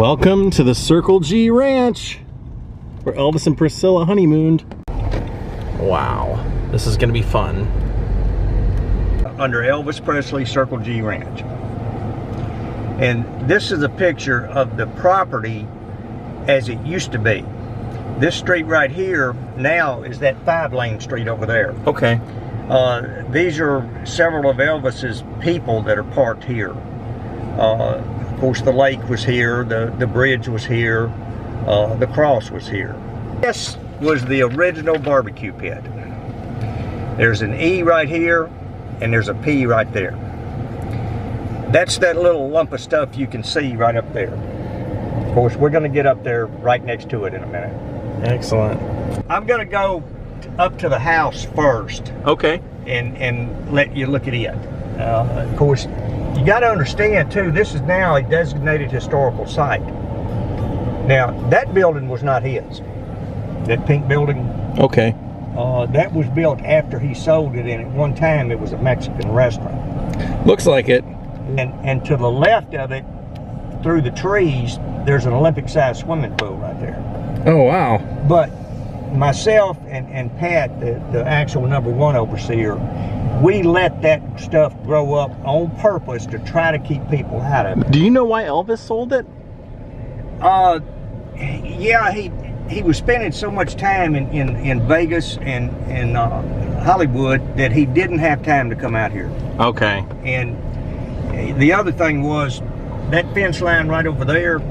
Welcome to the Circle G Ranch, where Elvis and Priscilla honeymooned. Wow, this is gonna be fun. Under Elvis Presley Circle G Ranch. And this is a picture of the property as it used to be. This street right here now is that 5-lane street over there. Okay. These are several of Elvis's people that are parked here. Of course, the lake was here, the bridge was here, the cross was here. This was the original barbecue pit. There's an E right here, and there's a P right there. That's that little lump of stuff you can see right up there. Of course, we're gonna get up there right next to it in a minute. Excellent. I'm gonna go up to the house first. Okay. And let you look at it. Of course, you got to understand too, this is now a designated historical site. Now, that building was not his. That pink building. Okay. That was built after he sold it, and at one time it was a Mexican restaurant. Looks like it. And to the left of it, through the trees, there's an Olympic-sized swimming pool right there. Oh, wow. But myself and Pat, the actual #1 overseer, we let that stuff grow up on purpose to try to keep people out of it. Do you know why Elvis sold it? Yeah, he was spending so much time in Vegas and Hollywood that he didn't have time to come out here. Okay. And the other thing was, that fence line right over there,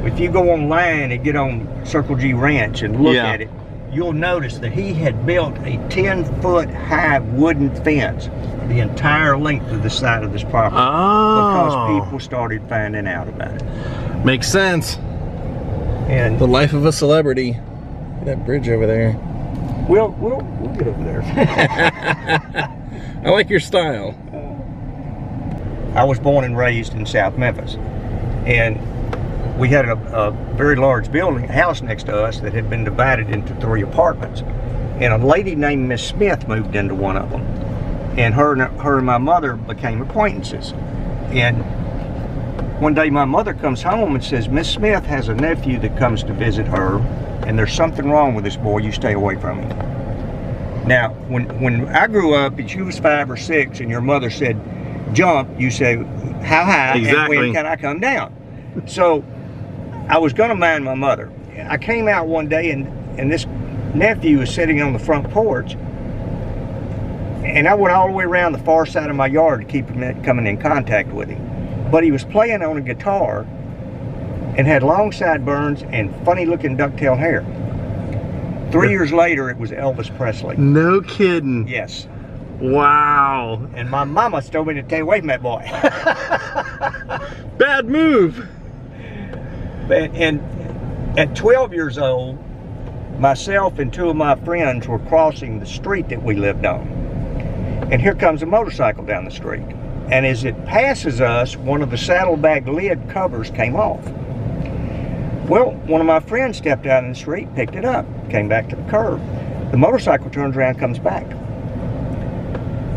if you go online and get on Circle G Ranch and look at it, you'll notice that he had built a 10-foot high wooden fence the entire length of the side of this property. Because people started finding out about it. Makes sense. And the life of a celebrity. That bridge over there. We'll get over there. I like your style. I was born and raised in South Memphis, and we had a very large building, a house next to us that had been divided into 3 apartments. And a lady named Miss Smith moved into one of them. And her and my mother became acquaintances. And one day my mother comes home and says, Miss Smith has a nephew that comes to visit her, and there's something wrong with this boy, you stay away from him. Now, when I grew up and she was 5 or 6 and your mother said, jump, you say, how high, exactly. And when can I come down? So I was gonna mind my mother. I came out one day and this nephew was sitting on the front porch, and I went all the way around the far side of my yard to keep him coming in contact with him. But he was playing on a guitar and had long sideburns and funny looking ducktail hair. 3 years later, it was Elvis Presley. No kidding. Yes. Wow. And my mama told me to stay away from that boy. Bad move. And at 12 years old, myself and 2 of my friends were crossing the street that we lived on. And here comes a motorcycle down the street. And as it passes us, one of the saddlebag lid covers came off. Well, one of my friends stepped out in the street, picked it up, came back to the curb. The motorcycle turns around, comes back.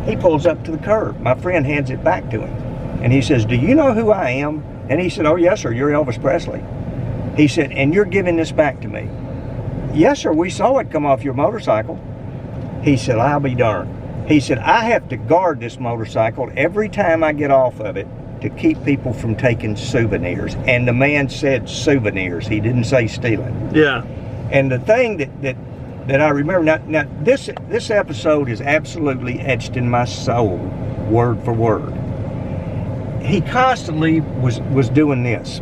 He pulls up to the curb. My friend hands it back to him. And he says, do you know who I am? And he said, oh, yes, sir, you're Elvis Presley. He said, and you're giving this back to me? Yes, sir, we saw it come off your motorcycle. He said, I'll be darned. He said, I have to guard this motorcycle every time I get off of it to keep people from taking souvenirs. And the man said souvenirs. He didn't say stealing. Yeah. And the thing that I remember, now this episode is absolutely etched in my soul, word for word. He constantly was doing this.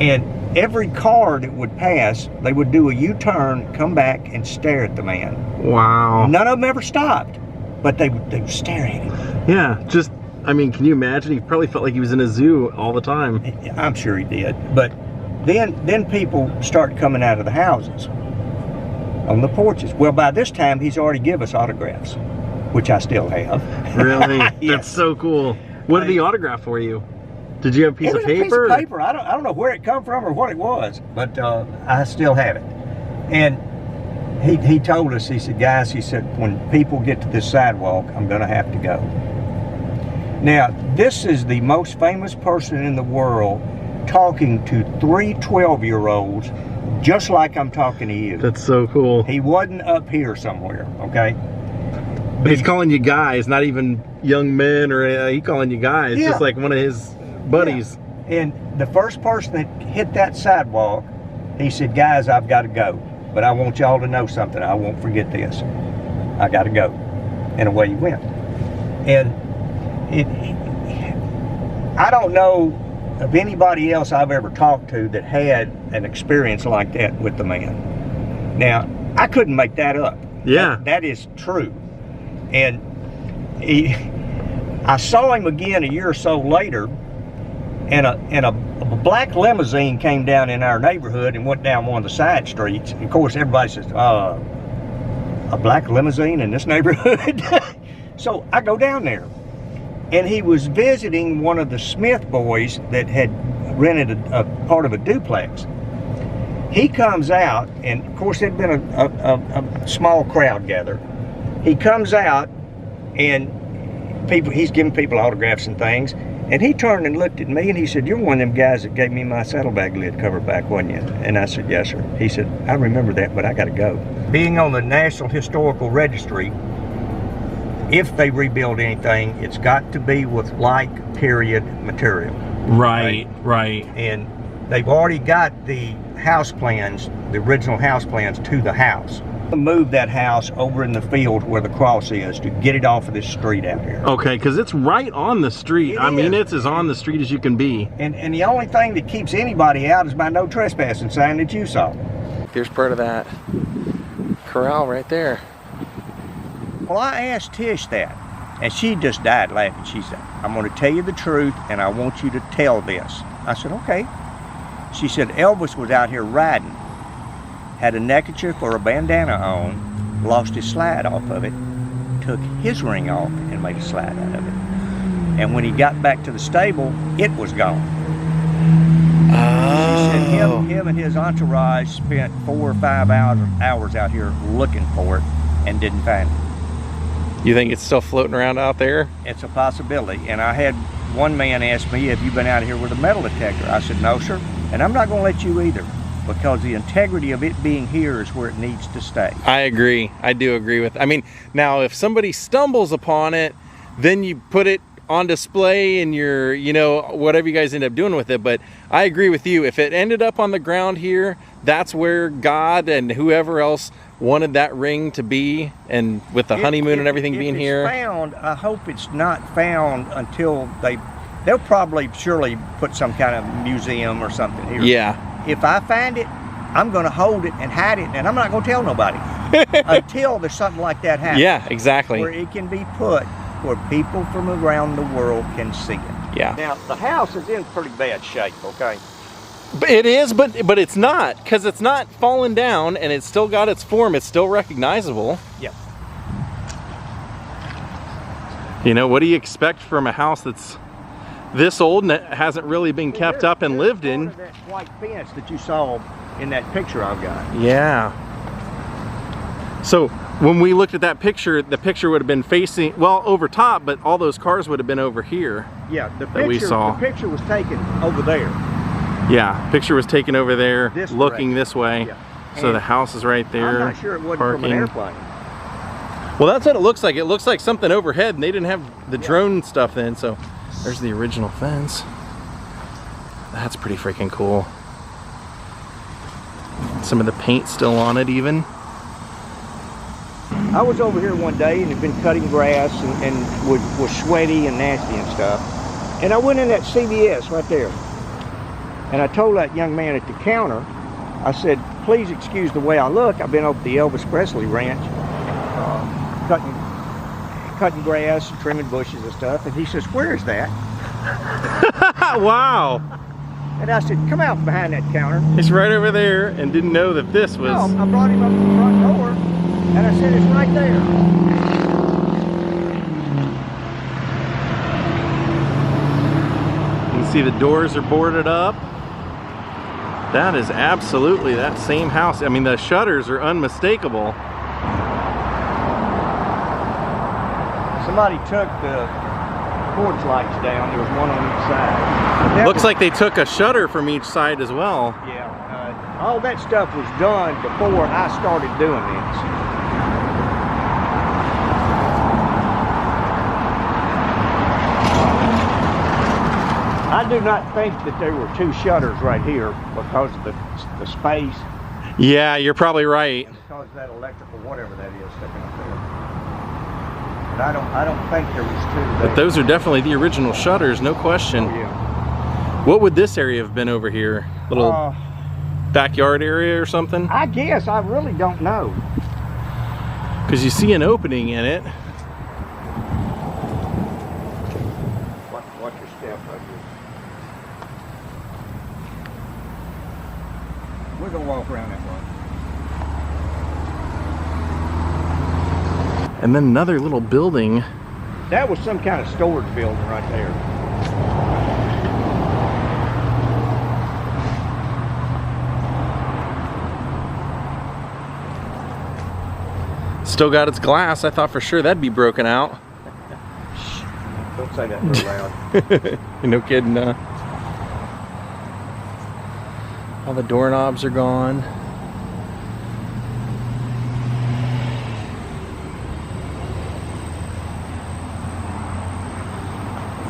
And every car that would pass, they would do a U-turn, come back, and stare at the man. Wow. None of them ever stopped, but they would stare at him. Yeah, just, I mean, can you imagine? He probably felt like he was in a zoo all the time. I'm sure he did. But then people start coming out of the houses on the porches. Well, by this time, he's already given us autographs, which I still have. Really? Yes. That's so cool. What did he autograph for you? Did you have a piece of paper? It was a piece of paper. I don't know where it come from or what it was, but I still have it. And he told us, he said, guys, he said, when people get to this sidewalk, I'm going to have to go. Now, this is the most famous person in the world talking to 3 12-year-olds just like I'm talking to you. That's so cool. He wasn't up here somewhere, okay? But he's calling you guys, not even young men, or he calling you guys, Yeah. just like one of his buddies. Yeah. And the first person that hit that sidewalk, he said, guys, I've got to go. But I want y'all to know something. I won't forget this. I got to go. And away he went. And I don't know of anybody else I've ever talked to that had an experience like that with the man. Now, I couldn't make that up. Yeah. That is true. And I saw him again a year or so later, and a black limousine came down in our neighborhood and went down one of the side streets. And of course, everybody says, a black limousine in this neighborhood? So I go down there, and he was visiting one of the Smith boys that had rented a part of a duplex. He comes out, and of course there'd been a small crowd gathered. He comes out, and he's giving people autographs and things, and he turned and looked at me, and he said, you're one of them guys that gave me my saddlebag lid cover back, wasn't you? And I said, yes, sir. He said, I remember that, but I got to go. Being on the National Historical Registry, if they rebuild anything, it's got to be with like period material. Right. And they've already got the house plans, the original house plans to the house. Move that house over in the field where the cross is to get it off of this street out here. Okay, because it's right on the street. I mean, it's as on the street as you can be. And the only thing that keeps anybody out is my no trespassing sign that you saw. Here's part of that corral right there. Well, I asked Tish that, and she just died laughing. She said, I'm going to tell you the truth, and I want you to tell this. I said, okay. She said, Elvis was out here riding, had a neckerchief or a bandana on, lost his slide off of it, took his ring off and made a slide out of it. And when he got back to the stable, it was gone. Oh. She said him and his entourage spent 4 or 5 hours out here looking for it and didn't find it. You think it's still floating around out there? It's a possibility. And I had one man ask me, have you been out here with a metal detector? I said, no, sir. And I'm not going to let you either, because the integrity of it being here is where it needs to stay. I agree. I do agree with. I mean, now if somebody stumbles upon it, then you put it on display and you're, you know, whatever you guys end up doing with it. But I agree with you. If it ended up on the ground here, that's where God and whoever else wanted that ring to be, and with the honeymoon and everything being here. If it's found, I hope it's not found until they'll probably surely put some kind of museum or something here. Yeah. If I find it, I'm going to hold it and hide it, and I'm not going to tell nobody until there's something like that happens. Yeah, exactly. Where it can be put where people from around the world can see it. Yeah. Now, the house is in pretty bad shape, okay? It is, but it's not, because it's not fallen down, and it's still got its form. It's still recognizable. Yeah. You know, what do you expect from a house that's this old and it hasn't really been kept up and lived in? That white fence that you saw in that picture I've got. Yeah. So when we looked at that picture, the picture would have been facing, well, over top, but all those cars would have been over here. Yeah, the picture was taken over there. Yeah, picture was taken over there, looking direction. this way. Yeah. So the house is right there. I'm not sure it wasn't parking. from an airplane. Well, that's what it looks like. It looks like something overhead, and they didn't have the drone stuff then. So there's the original fence. That's pretty freaking cool. Some of the paint still on it even. I was over here one day and had been cutting grass and was sweaty and nasty and stuff. And I went in that CVS right there. And I told that young man at the counter, I said, please excuse the way I look. I've been over at the ELVIS Presley ranch, cutting grass and trimming bushes and stuff. And he says, where is that? Wow. And I said, come out behind that counter. It's right over there, and didn't know that this was... No, I brought him up to the front door, and I said, it's right there. You can see the doors are boarded up. That is absolutely that same house. I mean, the shutters are unmistakable. Somebody took porch lights down. There was one on each side. Looks like they took a shutter from each side as well. Yeah, all that stuff was done before I started doing this. I do not think that there were two shutters right here because of the space. Yeah, you're probably right. Because of that electrical, whatever that is, sticking up there. But I don't think there was two there. But those are definitely the original shutters, no question. Oh, yeah. What would this area have been over here? Little backyard area or something? I guess, I really don't know. Because you see an opening in it. Watch your step right here. We're gonna walk around that way. And then another little building. That was some kind of storage building right there. Still got its glass. I thought for sure that'd be broken out. Don't say that real loud. No kidding, all the doorknobs are gone.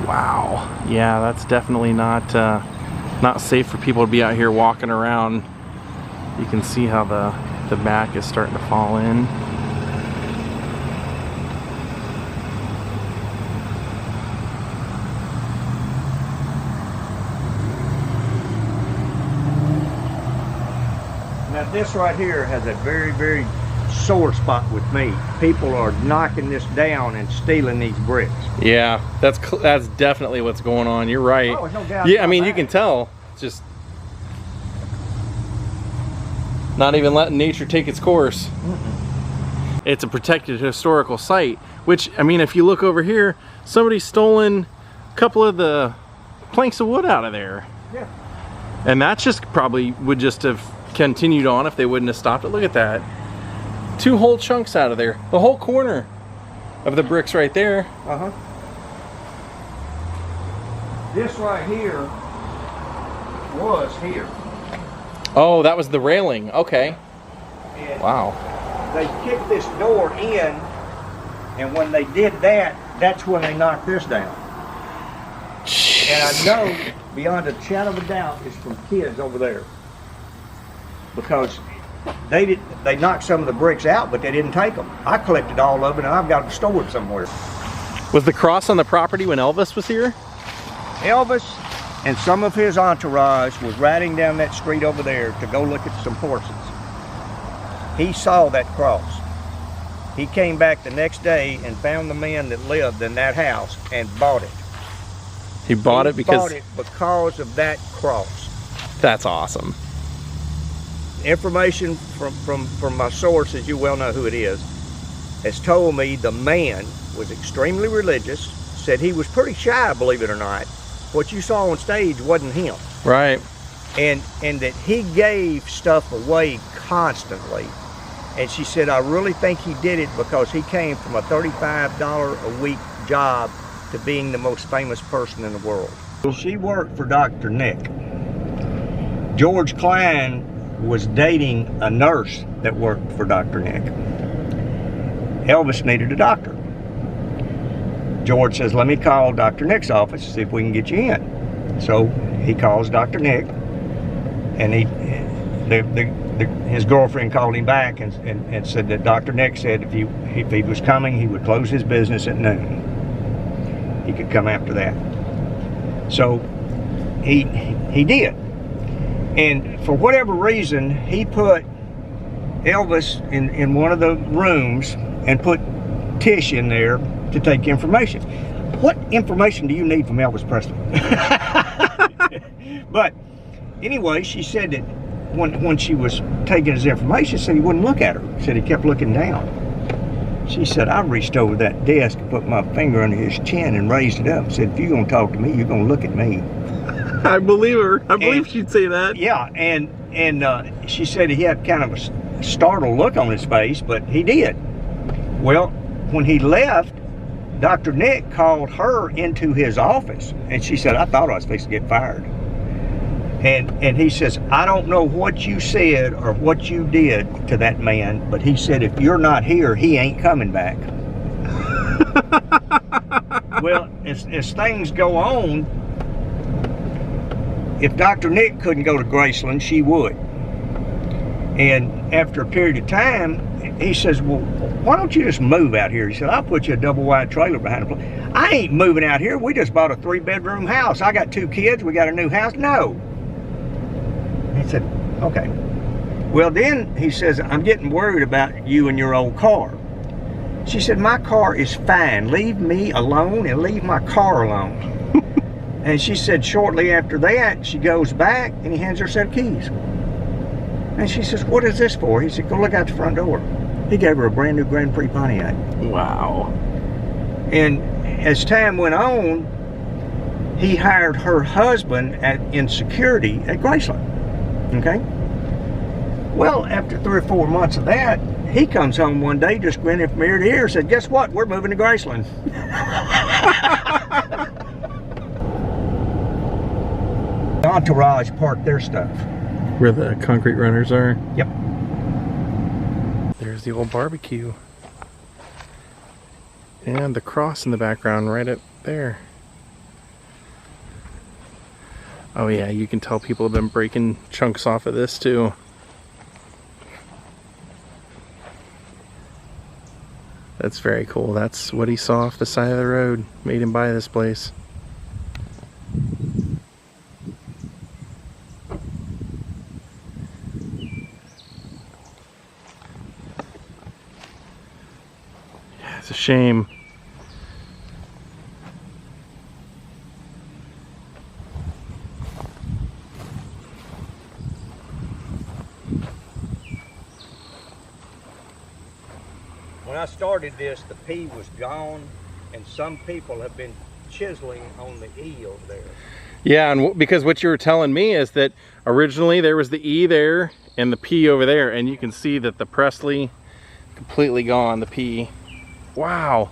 Wow. Yeah, that's definitely not safe for people to be out here walking around. You can see how the back is starting to fall in. Now this right here has a very, very sore spot with me. People are knocking this down and stealing these bricks. Yeah, that's definitely what's going on. You're right. Oh, no doubt. Yeah, I mean, you can tell. It's just not even letting nature take its course. It's a protected historical site, which, I mean, if you look over here, somebody's stolen a couple of the planks of wood out of there. Yeah. And that just probably would just have continued on if they wouldn't have stopped it. Look at that. 2 whole chunks out of there. The whole corner of the bricks right there. Uh-huh. This right here was here. Oh, that was the railing. Okay. And wow. They kicked this door in, and when they did that, that's when they knocked this down. And I know, beyond a shadow of a doubt, it's from kids over there. Because they knocked some of the bricks out, but they didn't take them. I collected all of it, and I've got them stored somewhere. Was the cross on the property when Elvis was here? Elvis and some of his entourage was riding down that street over there to go look at some horses. He saw that cross. He came back the next day and found the man that lived in that house and bought it. He bought it because of that cross. That's awesome. Information from my sources, you well know who it is, has told me the man was extremely religious, said he was pretty shy, believe it or not. What you saw on stage wasn't him. Right. And that he gave stuff away constantly. And she said, I really think he did it because he came from a $35 a week job to being the most famous person in the world. She worked for Dr. Nick. George Klein was dating a nurse that worked for Dr. Nick. Elvis needed a doctor. George says, let me call Dr. Nick's office, see if we can get you in. So he calls Dr. Nick, and his girlfriend called him back and said that Dr. Nick said if he was coming, he would close his business at noon. He could come after that. So he did. And for whatever reason, he put Elvis in one of the rooms and put Tish in there to take information. What information do you need from Elvis Presley? But anyway, she said that when she was taking his information, she said he wouldn't look at her. Said he kept looking down. She said, I reached over that desk and put my finger under his chin and raised it up. Said, if you're gonna talk to me, you're gonna look at me. I believe her. I believe she'd say that. Yeah, and she said he had kind of a startled look on his face, but he did. Well, when he left, Dr. Nick called her into his office, and she said, I thought I was fixing to get fired. And he says, I don't know what you said or what you did to that man, but he said, if you're not here, he ain't coming back. Well, as things go on, if Dr. Nick couldn't go to Graceland, she would. And after a period of time, he says, well, why don't you just move out here? He said, I'll put you a double wide trailer behind the place. I ain't moving out here. We just bought a 3-bedroom house. I got 2 kids. We got a new house. No. He said, okay. Well, then he says, I'm getting worried about you and your old car. She said, my car is fine. Leave me alone and leave my car alone. And she said shortly after that, she goes back and he hands her a set of keys. And she says, what is this for? He said, go look out the front door. He gave her a brand new Grand Prix Pontiac. Wow. And as time went on, he hired her husband in security at Graceland. Okay? Well, after 3 or 4 months of that, he comes home one day just grinning from ear to ear and said, guess what? We're moving to Graceland. The entourage parked their stuff. Where the concrete runners are? Yep. There's the old barbecue. And the cross in the background right up there. Oh yeah, you can tell people have been breaking chunks off of this too. That's very cool. That's what he saw off the side of the road. Made him buy this place. Yeah, it's a shame. When I started this, the P was gone, and some people have been chiseling on the E over there. Yeah, and because what you were telling me is that originally there was the E there and the P over there, and you can see that the Presley completely gone, the P. Wow.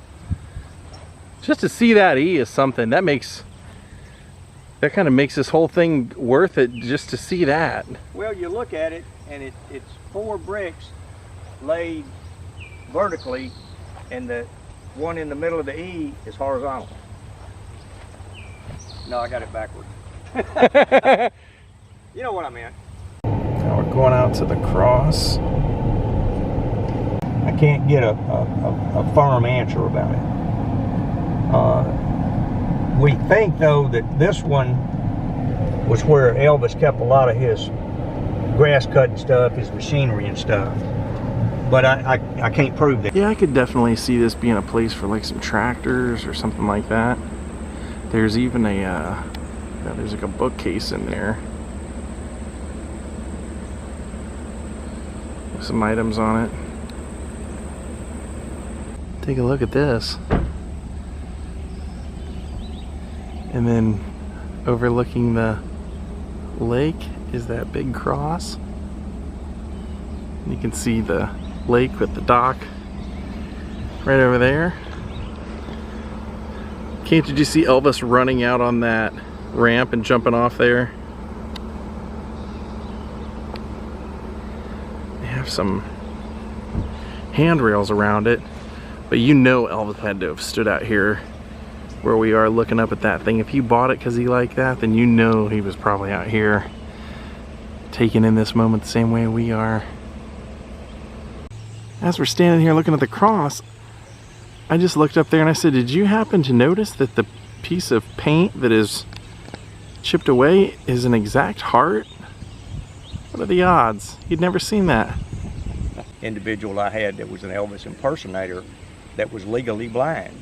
Just to see that E is something that kind of makes this whole thing worth it, just to see that. Well, you look at it, and it's 4 bricks laid vertically, and the one in the middle of the E is horizontal. No, I got it backwards. You know what I meant. Now we're going out to the cross. I can't get a firm answer about it. We think, though, that this one was where Elvis kept a lot of his grass cutting stuff, his machinery and stuff. But I can't prove that. Yeah, I could definitely see this being a place for like some tractors or something like that. There's even a, there's like a bookcase in there with some items on it. Take a look at this. And then overlooking the lake is that big cross. You can see the lake with the dock right over there. Did you see Elvis running out on that ramp and jumping off there? They have some handrails around it, but you know Elvis had to have stood out here where we are looking up at that thing. If he bought it because he liked that, then you know he was probably out here taking in this moment the same way we are. As we're standing here looking at the cross, I just looked up there and I said, did you happen to notice that the piece of paint that is chipped away is an exact heart? What are the odds? You'd never seen that. Individual I had that was an Elvis impersonator that was legally blind.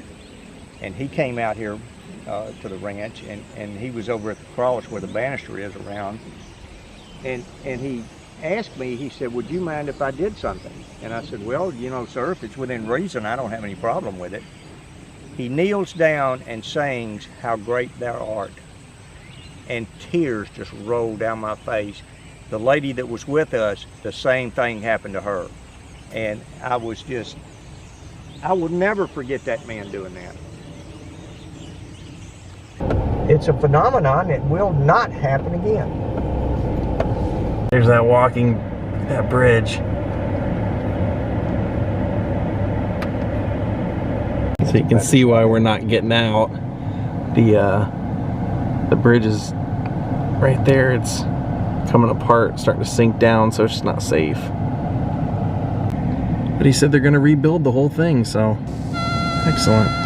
And he came out here to the ranch, and he was over at the cross where the banister is around. And he asked me, he said, would you mind if I did something? And I said, well, you know, sir, if it's within reason, I don't have any problem with it. He kneels down and sings How Great Thou Art. And tears just rolled down my face. The lady that was with us, the same thing happened to her. And I was just, I will never forget that man doing that. It's a phenomenon that will not happen again. There's that that bridge. So you can see why we're not getting out. The bridge is right there. It's coming apart, starting to sink down, so it's just not safe. But he said they're going to rebuild the whole thing, so excellent.